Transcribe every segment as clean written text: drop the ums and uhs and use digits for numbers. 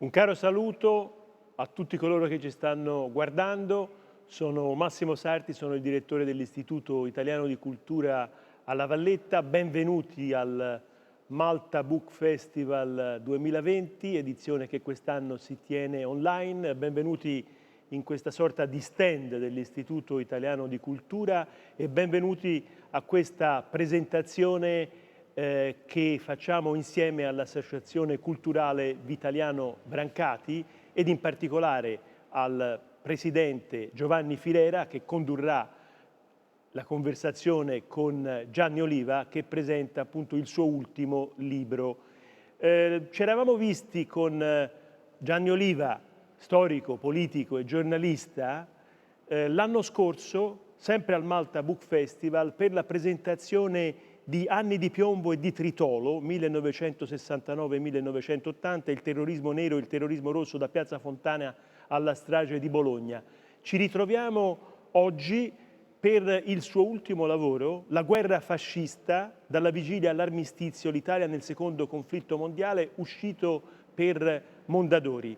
Un caro saluto a tutti coloro che ci stanno guardando. Sono Massimo Sarti, sono il direttore dell'Istituto Italiano di Cultura alla Valletta. Benvenuti al Malta Book Festival 2020, edizione che quest'anno si tiene online. Benvenuti in questa sorta di stand dell'Istituto Italiano di Cultura e benvenuti a questa presentazione che facciamo insieme all'Associazione Culturale Vitaliano Brancati ed in particolare al presidente Giovanni Firera, che condurrà la conversazione con Gianni Oliva, che presenta appunto il suo ultimo libro. Ci eravamo visti con Gianni Oliva, storico, politico e giornalista, l'anno scorso, sempre al Malta Book Festival, per la presentazione di Anni di piombo e di tritolo, 1969-1980, il terrorismo nero e il terrorismo rosso da Piazza Fontana alla strage di Bologna. Ci ritroviamo oggi per il suo ultimo lavoro, La guerra fascista, dalla vigilia all'armistizio, l'Italia nel secondo conflitto mondiale, uscito per Mondadori.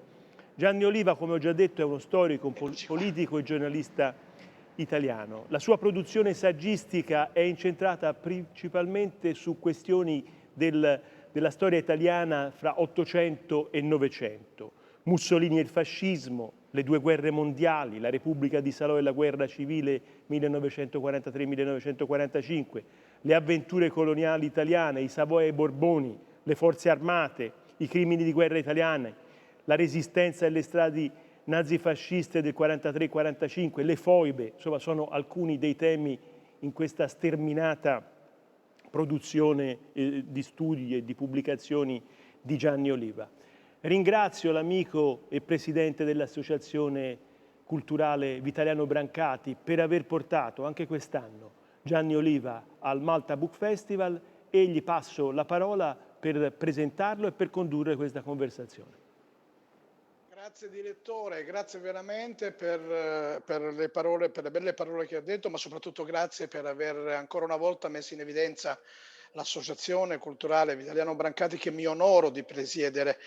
Gianni Oliva, come ho già detto, è uno storico, un politico e giornalista italiano. La sua produzione saggistica è incentrata principalmente su questioni della storia italiana fra Ottocento e Novecento. Mussolini e il fascismo, le due guerre mondiali, la Repubblica di Salò e la guerra civile 1943-1945, le avventure coloniali italiane, i Savoia e i Borboni, le forze armate, i crimini di guerra italiane, la resistenza e le stragi nazifasciste del 43-45, le foibe, insomma sono alcuni dei temi in questa sterminata produzione di studi e di pubblicazioni di Gianni Oliva. Ringrazio l'amico e presidente dell'Associazione Culturale Vitaliano Brancati per aver portato anche quest'anno Gianni Oliva al Malta Book Festival e gli passo la parola per presentarlo e per condurre questa conversazione. Grazie direttore, grazie veramente per le parole, per le belle parole che ha detto, ma soprattutto grazie per aver ancora una volta messo in evidenza l'Associazione Culturale Vitaliano Brancati che mi onoro di presiedere.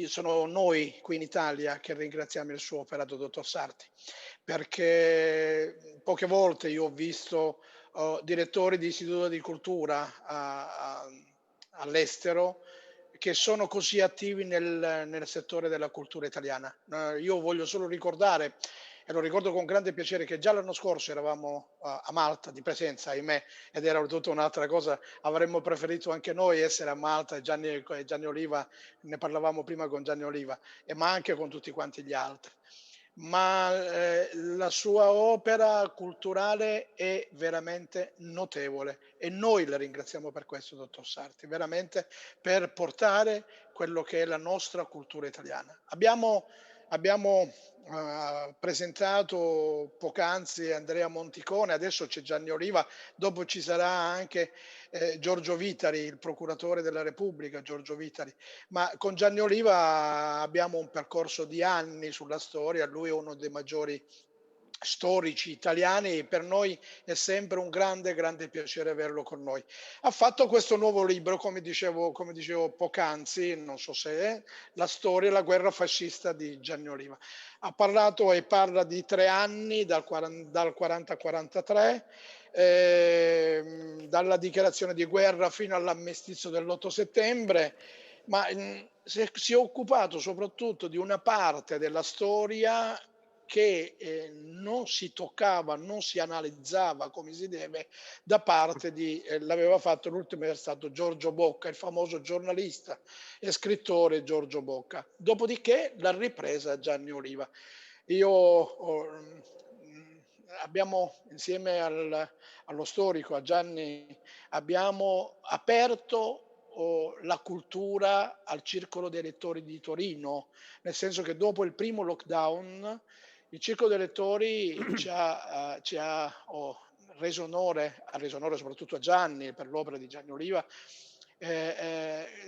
Sono noi qui in Italia che ringraziamo il suo operato, dottor Sarti, perché poche volte io ho visto direttori di istituto di cultura all'estero che sono così attivi nel settore della cultura italiana. Io voglio solo ricordare, e lo ricordo con grande piacere, che già l'anno scorso eravamo a Malta di presenza, ahimè, ed era tutta un'altra cosa. Avremmo preferito anche noi essere a Malta e Gianni Oliva, ne parlavamo prima con Gianni Oliva, ma anche con tutti quanti gli altri. Ma la sua opera culturale è veramente notevole e noi la ringraziamo per questo, dottor Sarti, veramente per portare quello che è la nostra cultura italiana. Abbiamo presentato poc'anzi Andrea Monticone, adesso c'è Gianni Oliva, dopo ci sarà anche Giorgio Vitali, il procuratore della Repubblica, Giorgio Vitali. Ma con Gianni Oliva abbiamo un percorso di anni sulla storia, lui è uno dei maggiori storici italiani, per noi è sempre un grande, grande piacere averlo con noi. Ha fatto questo nuovo libro, come dicevo poc'anzi, non so se è, La storia e la guerra fascista di Gianni Oliva. Ha parlato e parla di 3 anni, dal 40 al 43, dalla dichiarazione di guerra fino all'armistizio dell'8 settembre, ma si è occupato soprattutto di una parte della storia che non si toccava, non si analizzava come si deve da parte di, l'aveva fatto l'ultimo è stato Giorgio Bocca, il famoso giornalista e scrittore Giorgio Bocca. Dopodiché l'ha ripresa Gianni Oliva. Abbiamo insieme allo storico, a Gianni, abbiamo aperto la cultura al Circolo dei Lettori di Torino, nel senso che dopo il primo lockdown il Circolo dei Lettori ci ha ha reso onore soprattutto a Gianni per l'opera di Gianni Oliva,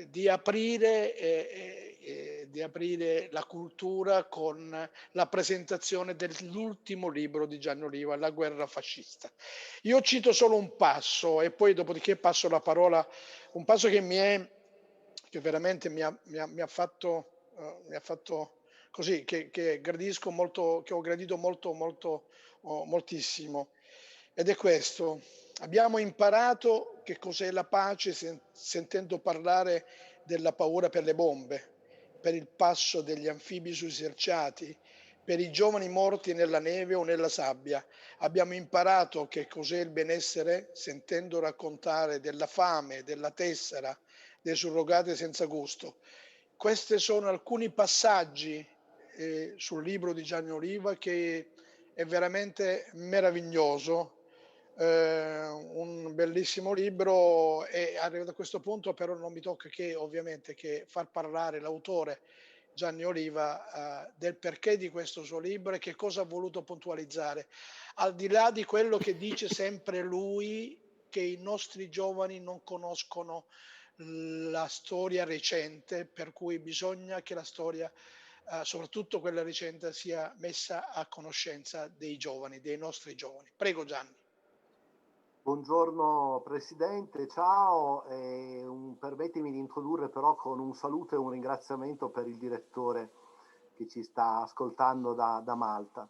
di aprire la cultura con la presentazione dell'ultimo libro di Gianni Oliva, La guerra fascista. Io cito solo un passo e poi dopodiché passo la parola, un passo che veramente mi ha fatto così, che gradisco molto, che ho gradito moltissimo. Ed è questo: abbiamo imparato che cos'è la pace sentendo parlare della paura per le bombe, per il passo degli anfibi sui selciati, per i giovani morti nella neve o nella sabbia. Abbiamo imparato che cos'è il benessere sentendo raccontare della fame, della tessera, dei surrogati senza gusto. Questi sono alcuni passaggi sul libro di Gianni Oliva che è veramente meraviglioso, un bellissimo libro e arrivato a questo punto però non mi tocca che ovviamente che far parlare l'autore Gianni Oliva del perché di questo suo libro e che cosa ha voluto puntualizzare. Al di là di quello che dice sempre lui, che i nostri giovani non conoscono la storia recente, per cui bisogna che la storia, soprattutto quella recente, sia messa a conoscenza dei giovani, dei nostri giovani. Prego Gianni. Buongiorno Presidente, ciao. Permettimi di introdurre però con un saluto e un ringraziamento per il direttore che ci sta ascoltando da Malta,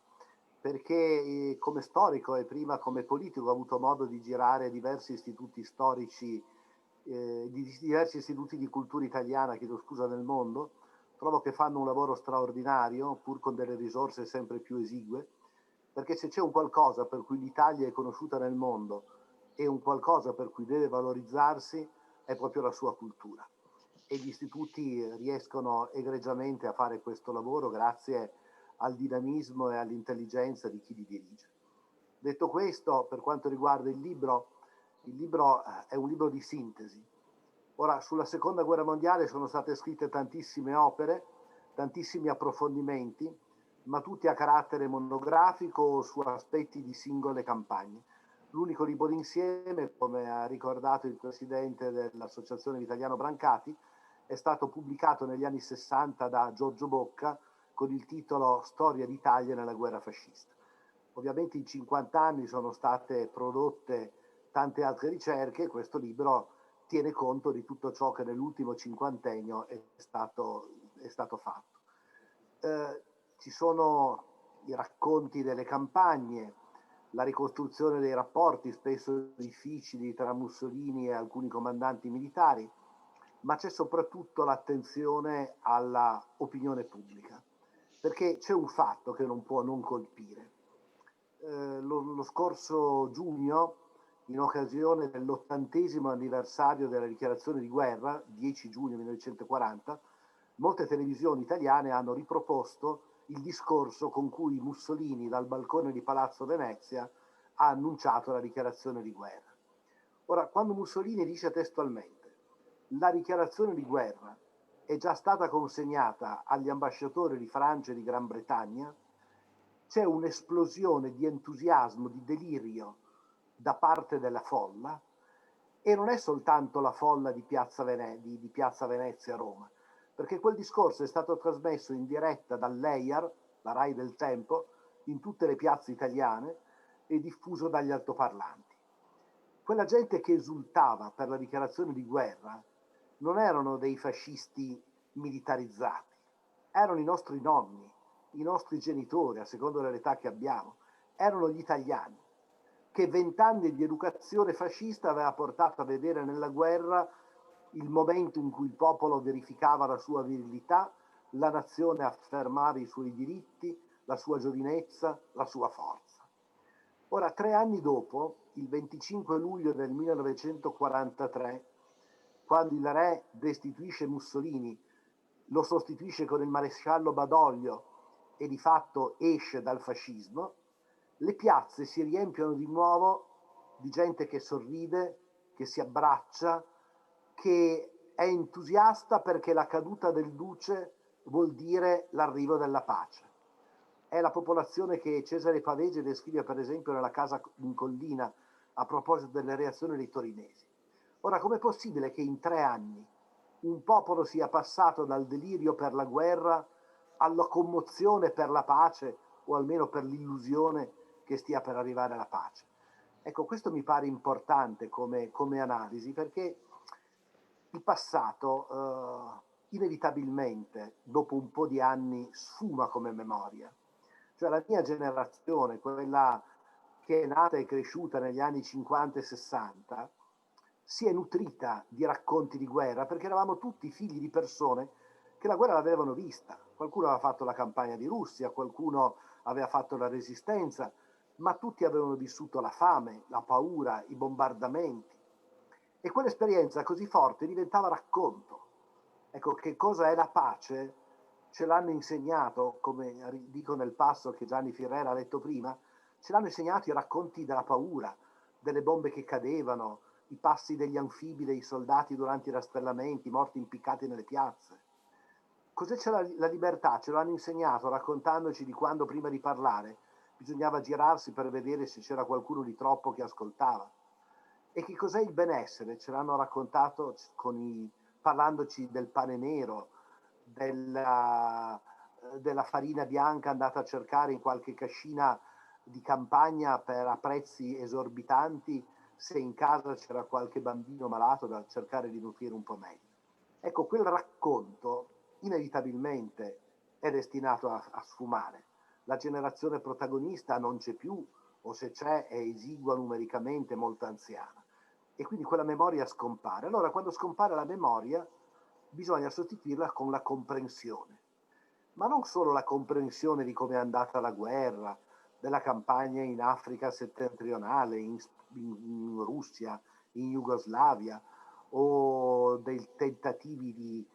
perché come storico e prima come politico ho avuto modo di girare diversi istituti storici, di diversi istituti di cultura italiana, chiedo scusa, nel mondo. Trovo che fanno un lavoro straordinario, pur con delle risorse sempre più esigue, perché se c'è un qualcosa per cui l'Italia è conosciuta nel mondo e un qualcosa per cui deve valorizzarsi è proprio la sua cultura. E gli istituti riescono egregiamente a fare questo lavoro grazie al dinamismo e all'intelligenza di chi li dirige. Detto questo, per quanto riguarda il libro è un libro di sintesi. Ora, sulla seconda guerra mondiale sono state scritte tantissime opere, tantissimi approfondimenti, ma tutti a carattere monografico o su aspetti di singole campagne. L'unico libro d'insieme, come ha ricordato il presidente dell'Associazione Italiano Brancati, è stato pubblicato negli anni 60 da Giorgio Bocca con il titolo Storia d'Italia nella guerra fascista. Ovviamente in 50 anni sono state prodotte tante altre ricerche e questo libro tiene conto di tutto ciò che nell'ultimo cinquantennio è stato fatto. Ci sono i racconti delle campagne, la ricostruzione dei rapporti spesso difficili tra Mussolini e alcuni comandanti militari, ma c'è soprattutto l'attenzione alla opinione pubblica, perché c'è un fatto che non può non colpire. Lo scorso giugno, in occasione dell'80° anniversario della dichiarazione di guerra, 10 giugno 1940, molte televisioni italiane hanno riproposto il discorso con cui Mussolini dal balcone di Palazzo Venezia ha annunciato la dichiarazione di guerra. Ora, quando Mussolini dice testualmente la dichiarazione di guerra è già stata consegnata agli ambasciatori di Francia e di Gran Bretagna, c'è un'esplosione di entusiasmo, di delirio da parte della folla, e non è soltanto la folla di Piazza Venezia a Roma, perché quel discorso è stato trasmesso in diretta dall'EIAR, la RAI del tempo, in tutte le piazze italiane e diffuso dagli altoparlanti. Quella gente che esultava per la dichiarazione di guerra non erano dei fascisti militarizzati, erano i nostri nonni, i nostri genitori, a seconda dell'età che abbiamo, erano gli italiani, che 20 anni di educazione fascista aveva portato a vedere nella guerra il momento in cui il popolo verificava la sua virilità, la nazione affermava i suoi diritti, la sua giovinezza, la sua forza. Ora, 3 anni dopo, il 25 luglio del 1943, quando il re destituisce Mussolini, lo sostituisce con il maresciallo Badoglio e di fatto esce dal fascismo, le piazze si riempiono di nuovo di gente che sorride, che si abbraccia, che è entusiasta perché la caduta del duce vuol dire l'arrivo della pace. È la popolazione che Cesare Pavese descrive per esempio nella casa in collina a proposito delle reazioni dei torinesi. Ora, com'è possibile che in 3 anni un popolo sia passato dal delirio per la guerra alla commozione per la pace o almeno per l'illusione che stia per arrivare la pace? Ecco, questo mi pare importante come analisi, perché il passato inevitabilmente, dopo un po' di anni, sfuma come memoria. Cioè la mia generazione, quella che è nata e cresciuta negli anni 50 e 60, si è nutrita di racconti di guerra perché eravamo tutti figli di persone che la guerra l'avevano vista. Qualcuno aveva fatto la campagna di Russia, qualcuno aveva fatto la resistenza, ma tutti avevano vissuto la fame, la paura, i bombardamenti. E quell'esperienza così forte diventava racconto. Ecco, che cosa è la pace? Ce l'hanno insegnato, come dico nel passo che Gianni Ferrera ha letto prima, ce l'hanno insegnato i racconti della paura, delle bombe che cadevano, i passi degli anfibi dei soldati durante i rastrellamenti, morti impiccati nelle piazze. Cos'è c'è la libertà? Ce l'hanno insegnato raccontandoci di quando prima di parlare bisognava girarsi per vedere se c'era qualcuno di troppo che ascoltava. E che cos'è il benessere? Ce l'hanno raccontato parlandoci del pane nero, della farina bianca andata a cercare in qualche cascina di campagna a prezzi esorbitanti se in casa c'era qualche bambino malato da cercare di nutrire un po' meglio. Ecco, quel racconto inevitabilmente è destinato a sfumare. La generazione protagonista non c'è più, o se c'è è esigua numericamente, molto anziana. E quindi quella memoria scompare. Allora, quando scompare la memoria, bisogna sostituirla con la comprensione. Ma non solo la comprensione di come è andata la guerra, della campagna in Africa settentrionale, in Russia, in Jugoslavia, o dei tentativi di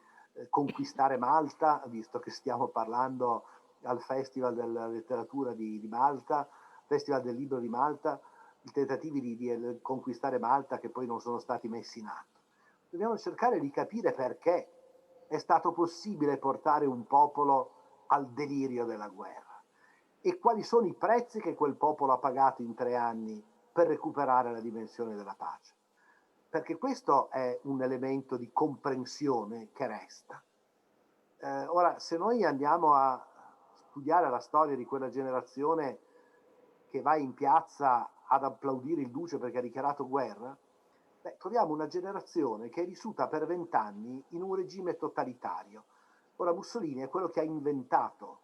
conquistare Malta, visto che stiamo parlando al Festival della Letteratura di Malta, Festival del Libro di Malta, i tentativi di conquistare Malta che poi non sono stati messi in atto. Dobbiamo cercare di capire perché è stato possibile portare un popolo al delirio della guerra e quali sono i prezzi che quel popolo ha pagato in 3 anni per recuperare la dimensione della pace. Perché questo è un elemento di comprensione che resta. Ora, se noi andiamo a studiare la storia di quella generazione che va in piazza ad applaudire il duce perché ha dichiarato guerra, troviamo una generazione che è vissuta per 20 anni in un regime totalitario. Ora, Mussolini è quello che ha inventato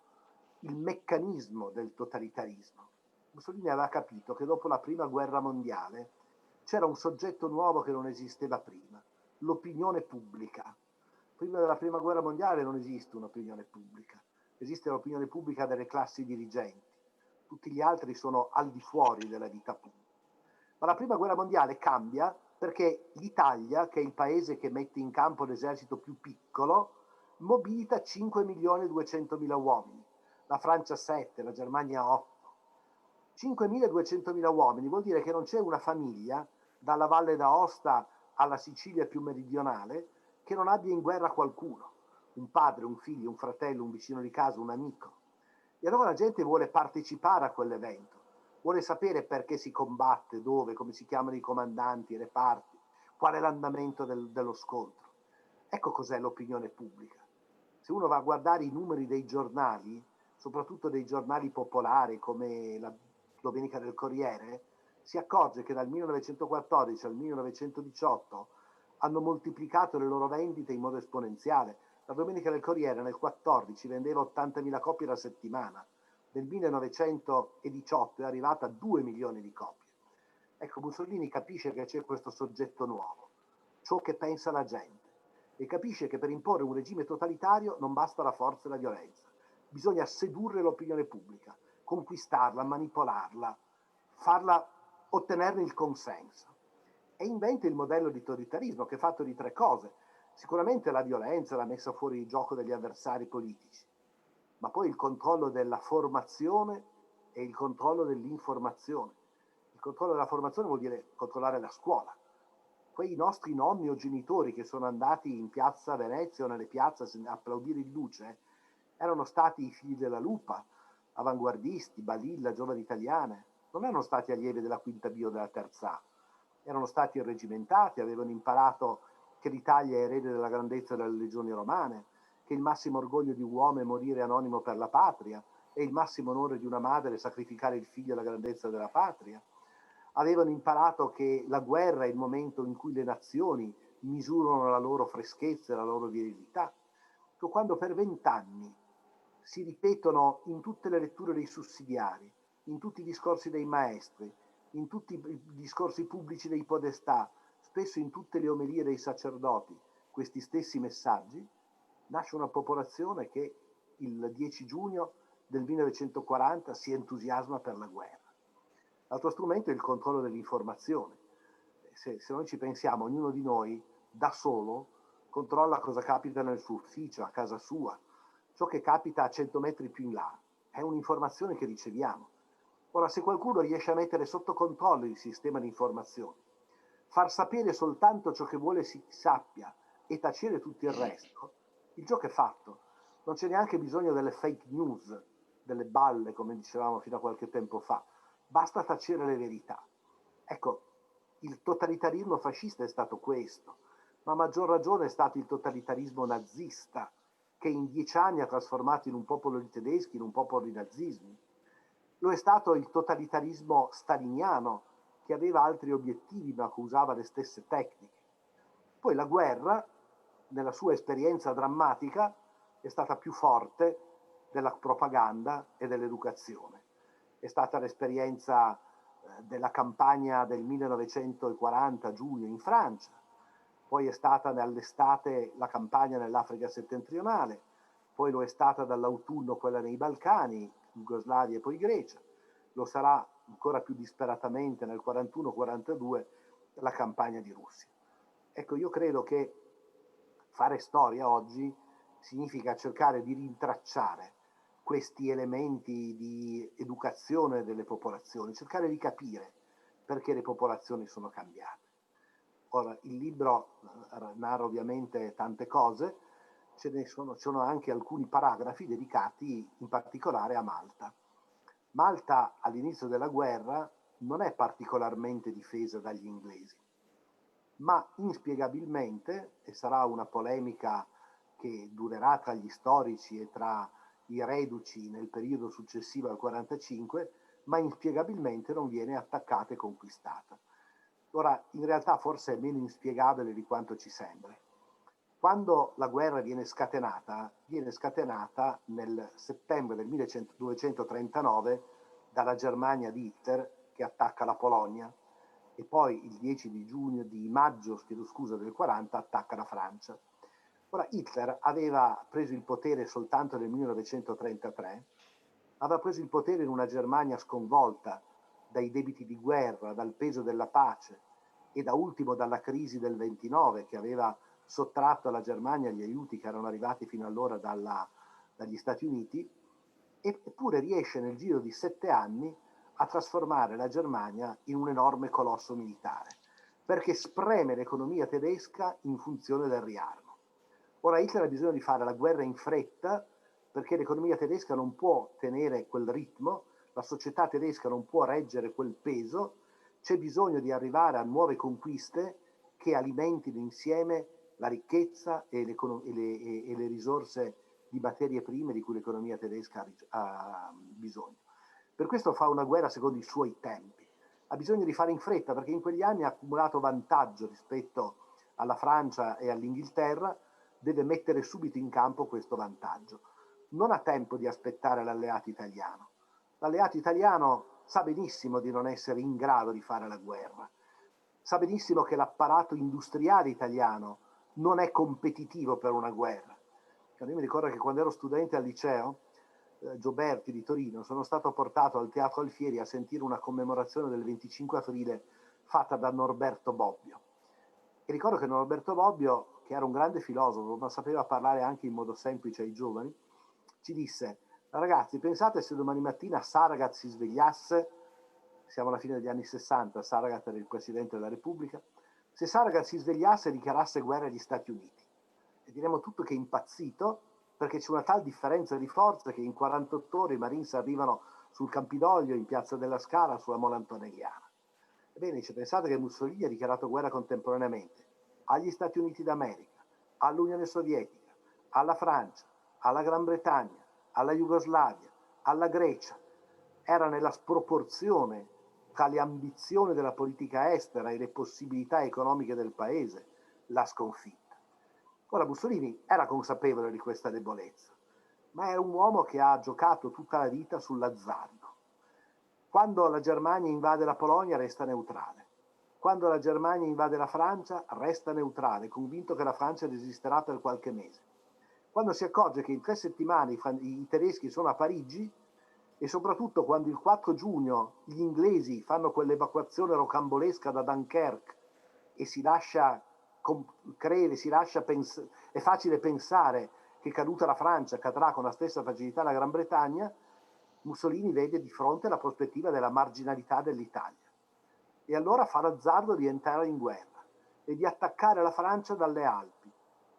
il meccanismo del totalitarismo. Mussolini aveva capito che dopo la prima guerra mondiale c'era un soggetto nuovo che non esisteva prima, l'opinione pubblica. Prima della prima guerra mondiale non esiste un'opinione pubblica, esiste l'opinione pubblica delle classi dirigenti. Tutti gli altri sono al di fuori della vita pubblica. Ma la prima guerra mondiale cambia perché l'Italia, che è il paese che mette in campo l'esercito più piccolo, mobilita 5.200.000 uomini, la Francia 7, la Germania 8. 5.200.000 uomini vuol dire che non c'è una famiglia, dalla Valle d'Aosta alla Sicilia più meridionale, che non abbia in guerra qualcuno, un padre, un figlio, un fratello, un vicino di casa, un amico. E allora la gente vuole partecipare a quell'evento, vuole sapere perché si combatte, dove, come si chiamano i comandanti, i reparti, qual è l'andamento dello scontro. Ecco cos'è l'opinione pubblica. Se uno va a guardare i numeri dei giornali, soprattutto dei giornali popolari come la Domenica del Corriere, si accorge che dal 1914 al 1918 hanno moltiplicato le loro vendite in modo esponenziale. La Domenica del Corriere nel 14 vendeva 80.000 copie alla settimana, nel 1918 è arrivata a 2 milioni di copie. Ecco, Mussolini capisce che c'è questo soggetto nuovo, ciò che pensa la gente, e capisce che per imporre un regime totalitario non basta la forza e la violenza, bisogna sedurre l'opinione pubblica, conquistarla, manipolarla, ottenerne il consenso. E inventa il modello di totalitarismo che è fatto di 3 cose. Sicuramente la violenza, la messa fuori di gioco degli avversari politici, ma poi il controllo della formazione e il controllo dell'informazione. Il controllo della formazione vuol dire controllare la scuola. Quei nostri nonni o genitori che sono andati in piazza Venezia o nelle piazze a applaudire il duce erano stati i figli della lupa, avanguardisti, Balilla, giovani italiane, non erano stati allievi della quinta B o della terza A, erano stati irregimentati, avevano imparato che l'Italia è erede della grandezza delle legioni romane, che il massimo orgoglio di un uomo è morire anonimo per la patria e il massimo onore di una madre è sacrificare il figlio alla grandezza della patria. Avevano imparato che la guerra è il momento in cui le nazioni misurano la loro freschezza e la loro virilità. Quando per 20 anni si ripetono in tutte le letture dei sussidiari, in tutti i discorsi dei maestri, in tutti i discorsi pubblici dei podestà, spesso in tutte le omelie dei sacerdoti, questi stessi messaggi, nasce una popolazione che il 10 giugno del 1940 si entusiasma per la guerra. L'altro strumento è il controllo dell'informazione. Se noi ci pensiamo, ognuno di noi da solo controlla cosa capita nel suo ufficio, a casa sua. Ciò che capita a 100 metri più in là è un'informazione che riceviamo. Ora, se qualcuno riesce a mettere sotto controllo il sistema di informazione, far sapere soltanto ciò che vuole si sappia e tacere tutto il resto, il gioco è fatto. Non c'è neanche bisogno delle fake news, delle balle, come dicevamo fino a qualche tempo fa. Basta tacere le verità. Ecco, il totalitarismo fascista è stato questo, ma a maggior ragione è stato il totalitarismo nazista, che in 10 anni ha trasformato in un popolo di tedeschi, in un popolo di nazismi. Lo è stato il totalitarismo staliniano, che aveva altri obiettivi ma che usava le stesse tecniche. Poi la guerra, nella sua esperienza drammatica, è stata più forte della propaganda e dell'educazione. È stata l'esperienza della campagna del 1940 giugno in Francia, poi è stata dall'estate la campagna nell'Africa settentrionale, poi lo è stata dall'autunno quella nei Balcani, Jugoslavia e poi Grecia, lo sarà ancora più disperatamente nel 41-42 la campagna di Russia. Ecco, io credo che fare storia oggi significa cercare di rintracciare questi elementi di educazione delle popolazioni, cercare di capire perché le popolazioni sono cambiate. Ora, il libro narra ovviamente tante cose, ci sono anche alcuni paragrafi dedicati in particolare a Malta. Malta all'inizio della guerra non è particolarmente difesa dagli inglesi, ma inspiegabilmente, e sarà una polemica che durerà tra gli storici e tra i reduci nel periodo successivo al 45, ma inspiegabilmente non viene attaccata e conquistata. Ora, in realtà forse è meno inspiegabile di quanto ci sembra. Quando la guerra viene scatenata nel settembre del 1939 dalla Germania di Hitler, che attacca la Polonia, e poi il 10 di maggio del 40 attacca la Francia. Ora, Hitler aveva preso il potere soltanto nel 1933, aveva preso il potere in una Germania sconvolta dai debiti di guerra, dal peso della pace e da ultimo dalla crisi del 29 che aveva sottratto alla Germania gli aiuti che erano arrivati fino allora dagli Stati Uniti, eppure riesce nel giro di 7 anni a trasformare la Germania in un enorme colosso militare, perché spreme l'economia tedesca in funzione del riarmo. Ora Hitler ha bisogno di fare la guerra in fretta perché l'economia tedesca non può tenere quel ritmo, la società tedesca non può reggere quel peso, c'è bisogno di arrivare a nuove conquiste che alimentino insieme la ricchezza e le risorse di materie prime di cui l'economia tedesca ha bisogno. Per questo fa una guerra secondo i suoi tempi. Ha bisogno di fare in fretta perché in quegli anni ha accumulato vantaggio rispetto alla Francia e all'Inghilterra, deve mettere subito in campo questo vantaggio. Non ha tempo di aspettare l'alleato italiano. L'alleato italiano sa benissimo di non essere in grado di fare la guerra. Sa benissimo che l'apparato industriale italiano non è competitivo per una guerra. Io mi ricordo che quando ero studente al liceo, Gioberti di Torino, sono stato portato al Teatro Alfieri a sentire una commemorazione del 25 aprile fatta da Norberto Bobbio. E ricordo che Norberto Bobbio, che era un grande filosofo, ma sapeva parlare anche in modo semplice ai giovani, ci disse: ragazzi, pensate se domani mattina Saragat si svegliasse, siamo alla fine degli anni 60, Saragat era il Presidente della Repubblica, se Saragat si svegliasse e dichiarasse guerra agli Stati Uniti, e diremmo tutto che è impazzito, perché c'è una tal differenza di forze che in 48 ore i Marines arrivano sul Campidoglio, in Piazza della Scala, sulla Mola Antonelliana. Ebbene, dice, pensate che Mussolini ha dichiarato guerra contemporaneamente agli Stati Uniti d'America, all'Unione Sovietica, alla Francia, alla Gran Bretagna, alla Jugoslavia, alla Grecia. Era nella sproporzione tra le ambizioni della politica estera e le possibilità economiche del paese. la sconfitta. Ora Mussolini era consapevole di questa debolezza, ma è un uomo che ha giocato tutta la vita sull'azzardo. Quando la Germania invade la Polonia resta neutrale. Quando la Germania invade la Francia resta neutrale, convinto che la Francia resisterà per qualche mese. Quando si accorge che in 3 settimane i tedeschi sono a Parigi, e soprattutto quando il 4 giugno gli inglesi fanno quell'evacuazione rocambolesca da Dunkerque e è facile pensare che caduta la Francia cadrà con la stessa facilità la Gran Bretagna, Mussolini vede di fronte la prospettiva della marginalità dell'Italia. E allora fa l'azzardo di entrare in guerra e di attaccare la Francia dalle Alpi,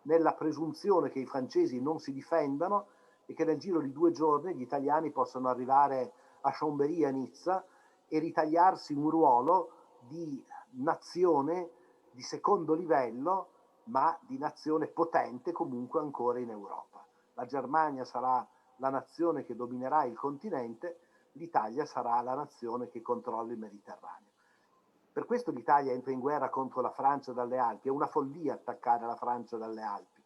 nella presunzione che i francesi non si difendano e che nel giro di 2 giorni gli italiani possano arrivare a Chambéry, a Nizza, e ritagliarsi un ruolo di nazione di secondo livello, ma di nazione potente comunque ancora in Europa. La Germania sarà la nazione che dominerà il continente, l'Italia sarà la nazione che controlla il Mediterraneo. Per questo l'Italia entra in guerra contro la Francia dalle Alpi. È una follia attaccare la Francia dalle Alpi.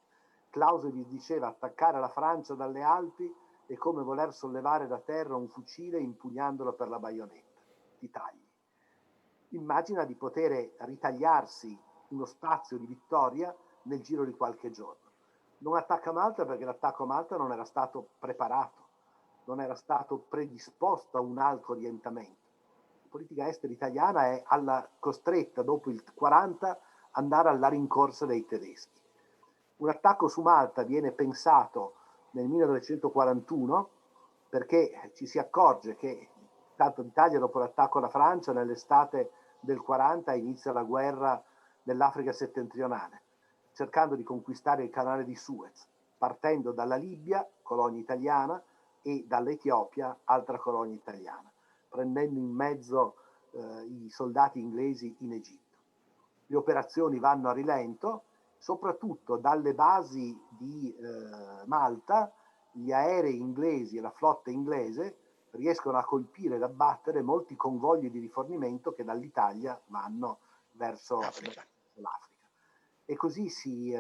Clausewitz diceva: attaccare la Francia dalle Alpi è come voler sollevare da terra un fucile impugnandolo per la baionetta. Ti tagli. Immagina di poter ritagliarsi uno spazio di vittoria nel giro di qualche giorno. Non attacca Malta perché l'attacco a Malta non era stato preparato, non era stato predisposto a un altro orientamento. La politica estera italiana è costretta dopo il 40 andare alla rincorsa dei tedeschi. Un attacco su Malta viene pensato nel 1941 perché ci si accorge che tanto l'Italia dopo l'attacco alla Francia nell'estate del 40 inizia la guerra nell'Africa settentrionale, cercando di conquistare il canale di Suez, partendo dalla Libia, colonia italiana, e dall'Etiopia, altra colonia italiana, prendendo in mezzo i soldati inglesi in Egitto. Le operazioni vanno a rilento, soprattutto dalle basi di Malta, gli aerei inglesi e la flotta inglese riescono a colpire ed abbattere molti convogli di rifornimento che dall'Italia vanno verso l'Africa. E così si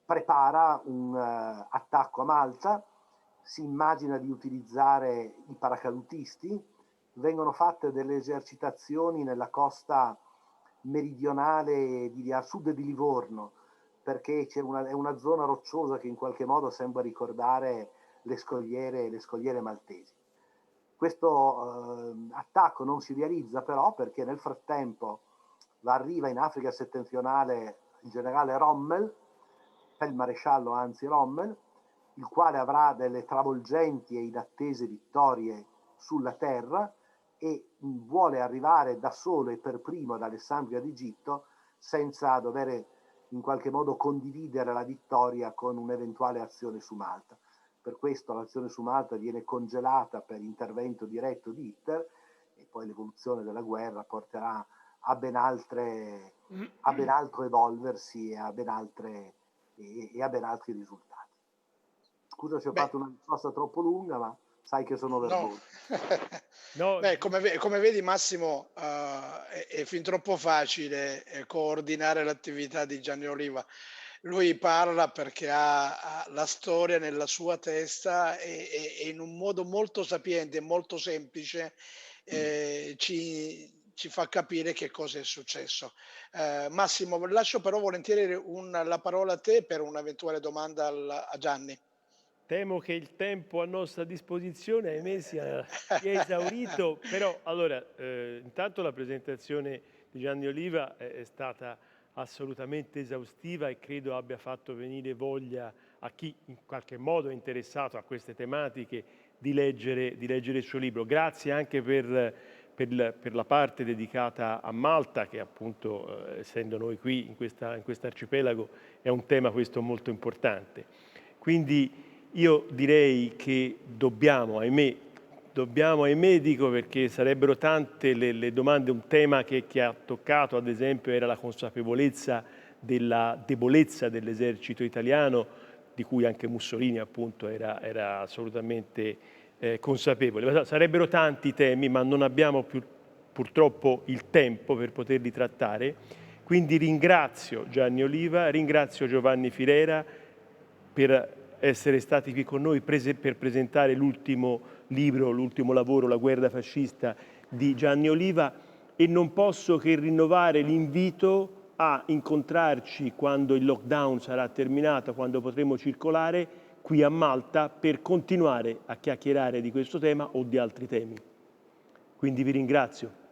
prepara un attacco a Malta, si immagina di utilizzare i paracadutisti, vengono fatte delle esercitazioni nella costa meridionale a sud di Livorno, perché è una zona rocciosa che in qualche modo sembra ricordare le scogliere maltesi. Questo attacco non si realizza però perché nel frattempo arriva in Africa settentrionale il generale Rommel, feldmaresciallo anzi Rommel, il quale avrà delle travolgenti e inattese vittorie sulla terra e vuole arrivare da solo e per primo ad Alessandria d'Egitto senza dover in qualche modo condividere la vittoria con un'eventuale azione su Malta. Per questo l'azione su Malta viene congelata per intervento diretto di Hitler e poi l'evoluzione della guerra porterà a ben altro evolversi e a ben altri risultati. Scusa se ho fatto una risposta troppo lunga, ma sai che sono verboso. No. Come vedi Massimo, è fin troppo facile coordinare l'attività di Gianni Oliva. Lui parla perché ha la storia nella sua testa e in un modo molto sapiente e molto semplice ci fa capire che cosa è successo. Massimo, lascio però volentieri la parola a te per un'eventuale domanda a Gianni. Temo che il tempo a nostra disposizione, ahimè, sia esaurito, però allora, intanto la presentazione di Gianni Oliva è stata assolutamente esaustiva e credo abbia fatto venire voglia a chi in qualche modo è interessato a queste tematiche di leggere il suo libro. Grazie anche per la parte dedicata a Malta, che appunto, essendo noi qui in quest'arcipelago, è un tema questo molto importante. Quindi io direi che dobbiamo, ahimè, dico perché sarebbero tante le domande, un tema che ha toccato ad esempio era la consapevolezza della debolezza dell'esercito italiano, di cui anche Mussolini appunto era assolutamente consapevole. Sarebbero tanti temi, ma non abbiamo più purtroppo il tempo per poterli trattare. Quindi ringrazio Gianni Oliva, ringrazio Giovanni Filera per essere stati qui con noi per presentare l'ultimo libro, l'ultimo lavoro, La guerra fascista di Gianni Oliva, e non posso che rinnovare l'invito a incontrarci quando il lockdown sarà terminato, quando potremo circolare qui a Malta per continuare a chiacchierare di questo tema o di altri temi. Quindi vi ringrazio.